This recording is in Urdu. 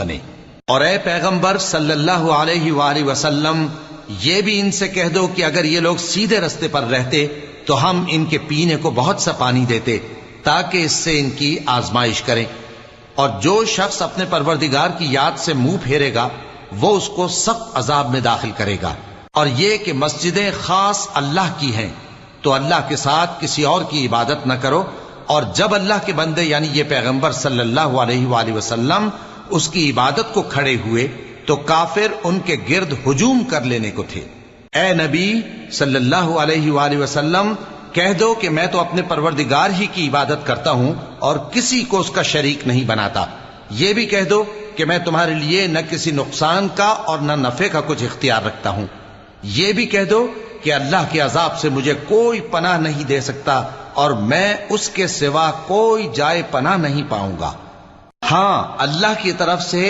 بنے۔ اور اے پیغمبر صلی اللہ علیہ وآلہ وسلم، یہ بھی ان سے کہہ دو کہ اگر یہ لوگ سیدھے رستے پر رہتے تو ہم ان کے پینے کو بہت سا پانی دیتے تاکہ اس سے ان کی آزمائش کریں، اور جو شخص اپنے پروردگار کی یاد سے منہ پھیرے گا وہ اس کو سخت عذاب میں داخل کرے گا۔ اور یہ کہ مسجدیں خاص اللہ کی ہیں، تو اللہ کے ساتھ کسی اور کی عبادت نہ کرو، اور جب اللہ کے بندے یعنی یہ پیغمبر صلی اللہ علیہ وآلہ وسلم اس کی عبادت کو کھڑے ہوئے تو کافر ان کے گرد ہجوم کر لینے کو تھے۔ اے نبی صلی اللہ علیہ وآلہ وسلم، کہہ دو کہ میں تو اپنے پروردگار ہی کی عبادت کرتا ہوں اور کسی کو اس کا شریک نہیں بناتا۔ یہ بھی کہہ دو کہ میں تمہارے لیے نہ کسی نقصان کا اور نہ نفع کا کچھ اختیار رکھتا ہوں۔ یہ بھی کہہ دو کہ اللہ کے عذاب سے مجھے کوئی پناہ نہیں دے سکتا اور میں اس کے سوا کوئی جائے پناہ نہیں پاؤں گا۔ ہاں، اللہ کی طرف سے